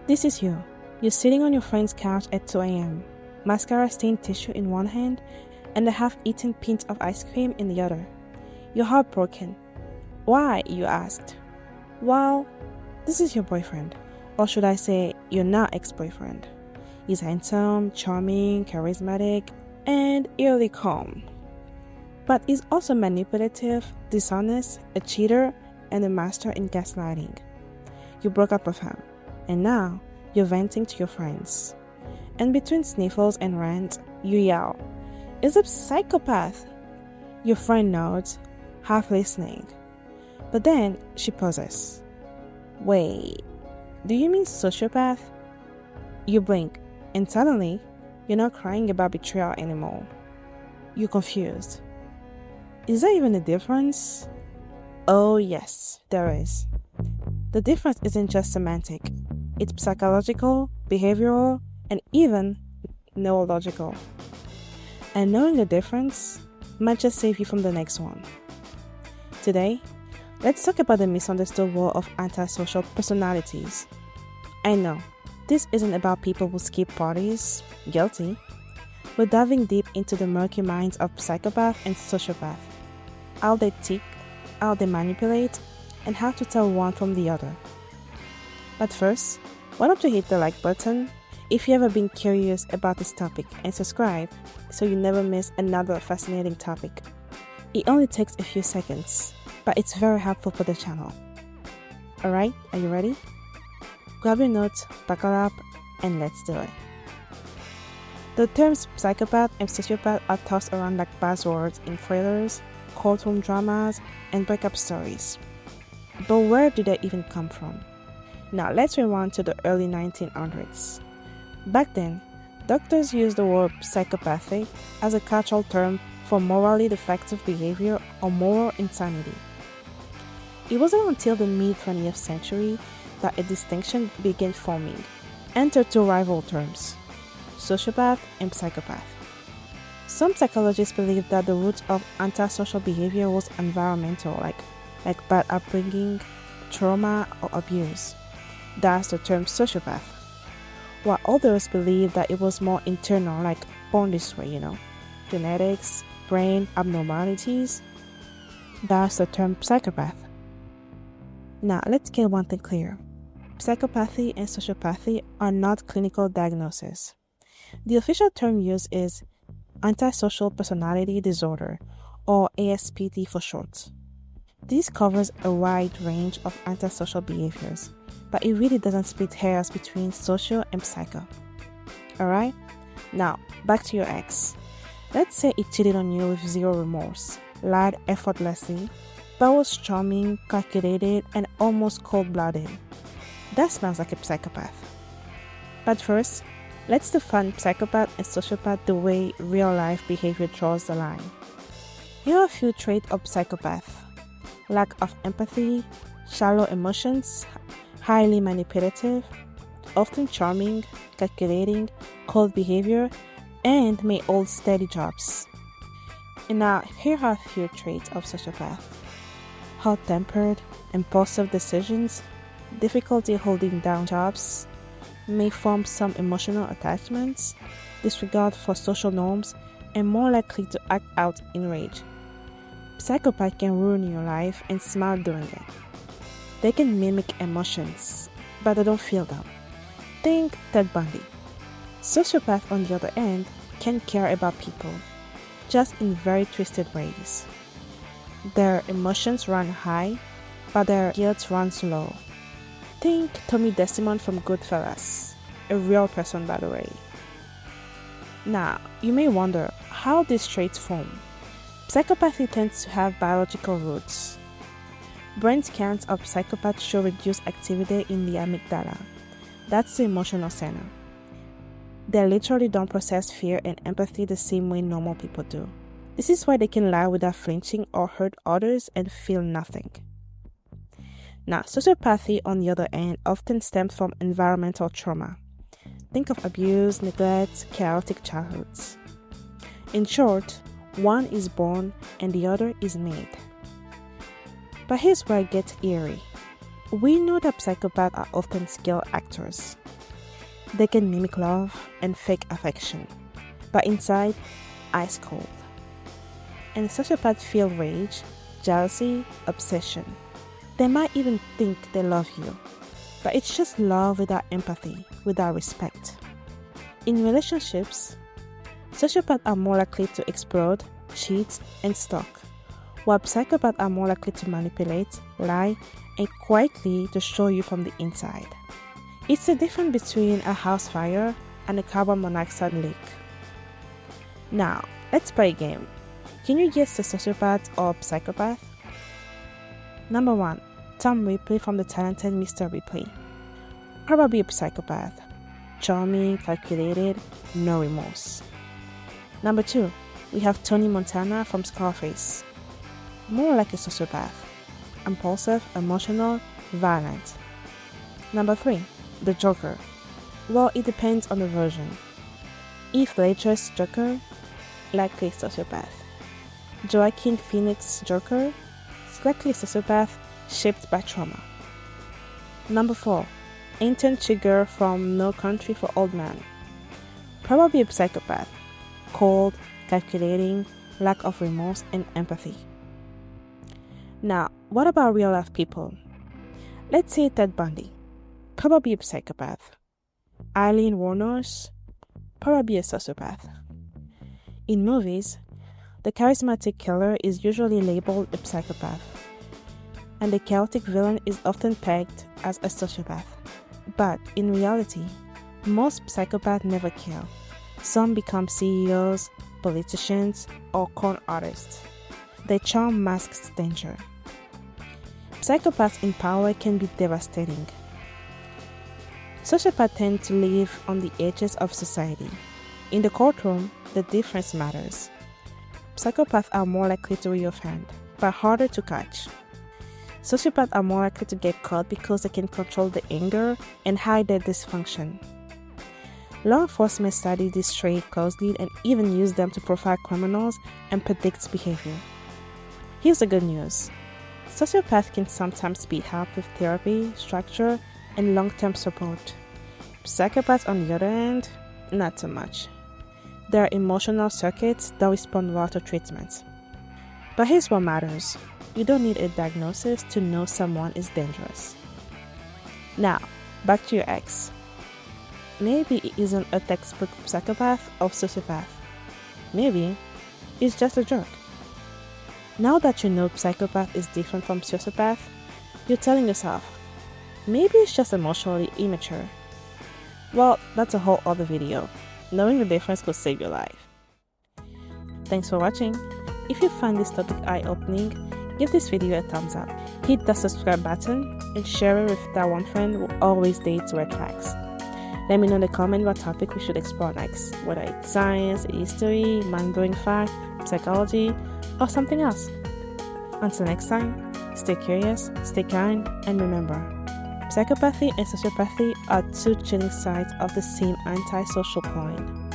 This is you. You're sitting on your friend's couch at 2 a.m., mascara-stained tissue in one hand and a half-eaten pint of ice cream in the other. You're heartbroken. Why, you asked? Well, this is your boyfriend, or should I say, your now ex-boyfriend. He's handsome, charming, charismatic, and eerily calm. But he's also manipulative, dishonest, a cheater, and a master in gaslighting. You broke up with him, and now you're venting to your friends. And between sniffles and rants, you yell, "It's a psychopath!" Your friend nods, half listening. But then she pauses. Wait, do you mean sociopath? You blink, and suddenly, you're not crying about betrayal anymore. You're confused. Is there even a difference? Oh yes, there is. The difference isn't just semantic. It's psychological, behavioral, and even neurological. And knowing the difference might just save you from the next one. Today, let's talk about the misunderstood world of antisocial personalities. I know, this isn't about people who skip parties, guilty. We're diving deep into the murky minds of psychopath and sociopath, how they tick, how they manipulate, and how to tell one from the other. But first, why don't you hit the like button if you've ever been curious about this topic, and subscribe so you never miss another fascinating topic. It only takes a few seconds, but it's very helpful for the channel. Alright, are you ready? Grab your notes, buckle up, and let's do it. The terms psychopath and sociopath are tossed around like buzzwords in thrillers, courtroom dramas, and breakup stories. But where do they even come from? Now let's rewind to the early 1900s. Back then, doctors used the word psychopathy as a catch-all term for morally defective behavior or moral insanity. It wasn't until the mid-20th century that a distinction began forming. Enter two rival terms, sociopath and psychopath. Some psychologists believe that the root of antisocial behavior was environmental, like bad upbringing, trauma, or abuse. That's the term sociopath. While others believe that it was more internal, like born this way, genetics, brain abnormalities. That's the term psychopath. Now, let's get one thing clear. Psychopathy and sociopathy are not clinical diagnoses. The official term used is antisocial personality disorder, or ASPD for short. This covers a wide range of antisocial behaviors, but it really doesn't split hairs between socio and psycho. Alright? Now, back to your ex. Let's say he cheated on you with zero remorse, lied effortlessly, but was charming, calculated, and almost cold-blooded. That sounds like a psychopath. But first, let's define psychopath and sociopath the way real-life behavior draws the line. Here are a few traits of psychopath: lack of empathy, shallow emotions, highly manipulative, often charming, calculating, cold behavior, and may hold steady jobs. And now, here are a few traits of sociopath: hot-tempered, impulsive decisions, difficulty holding down jobs, may form some emotional attachments, disregard for social norms, and more likely to act out in rage. Psychopath can ruin your life and smile doing it. They can mimic emotions, but they don't feel them. Think Ted Bundy. Sociopath, on the other hand, can care about people, just in very twisted ways. Their emotions run high, but their guilt runs low. Think Tommy Desmond from Goodfellas, a real person, by the way. Now, you may wonder how these traits form. Psychopathy tends to have biological roots. Brain scans of psychopaths show reduced activity in the amygdala. That's the emotional center. They literally don't process fear and empathy the same way normal people do. This is why they can lie without flinching or hurt others and feel nothing. Now, sociopathy, on the other hand, often stems from environmental trauma. Think of abuse, neglect, chaotic childhoods. In short, one is born and the other is made. But here's where it gets eerie. We know that psychopaths are often skilled actors. They can mimic love and fake affection, but inside, ice cold. And sociopaths feel rage, jealousy, obsession. They might even think they love you, but it's just love without empathy, without respect. In relationships, sociopaths are more likely to explode, cheat, and stalk, while psychopaths are more likely to manipulate, lie, and quietly to show you from the inside. It's the difference between a house fire and a carbon monoxide leak. Now, let's play a game. Can you guess the sociopath or psychopath? Number 1. Tom Ripley from the talented Mr. Ripley. Probably a psychopath. Charming, calculated, no remorse. Number 2. We have Tony Montana from Scarface. More like a sociopath. Impulsive, emotional, violent. Number 3. The Joker. Well, it depends on the version. Heath Ledger's Joker, likely sociopath. Joaquin Phoenix's Joker, likely sociopath shaped by trauma. Number 4. Anton Chigurh from No Country for Old Men. Probably a psychopath. Cold, calculating, lack of remorse and empathy. Now, what about real life people? Let's say Ted Bundy. Probably a psychopath. Eileen Wuornos. Probably a sociopath. In movies, the charismatic killer is usually labeled a psychopath, and the chaotic villain is often pegged as a sociopath. But in reality, most psychopaths never kill. Some become CEOs, politicians, or con artists. Their charm masks danger. Psychopaths in power can be devastating. Sociopaths tend to live on the edges of society. In the courtroom, the difference matters. Psychopaths are more likely to reoffend, but harder to catch. Sociopaths are more likely to get caught because they can control the anger and hide their dysfunction. Law enforcement study these traits closely and even use them to profile criminals and predict behavior. Here's the good news. Sociopaths can sometimes be helped with therapy, structure, and long-term support. Psychopaths, on the other hand, not so much. There are emotional circuits that respond well to treatment. But here's what matters. You don't need a diagnosis to know someone is dangerous. Now, back to your ex. Maybe he isn't a textbook psychopath or sociopath. Maybe he's just a jerk. Now that you know psychopath is different from sociopath, you're telling yourself, maybe it's just emotionally immature. Well, that's a whole other video. Knowing the difference could save your life. Thanks for watching. If you find this topic eye-opening, give this video a thumbs up. Hit the subscribe button and share it with that one friend who always dates red flags. Let me know in the comment what topic we should explore next, whether it's science, history, mind-blowing fact, psychology, or something else. Until next time, stay curious, stay kind, and remember, psychopathy and sociopathy are two chilling sides of the same antisocial coin.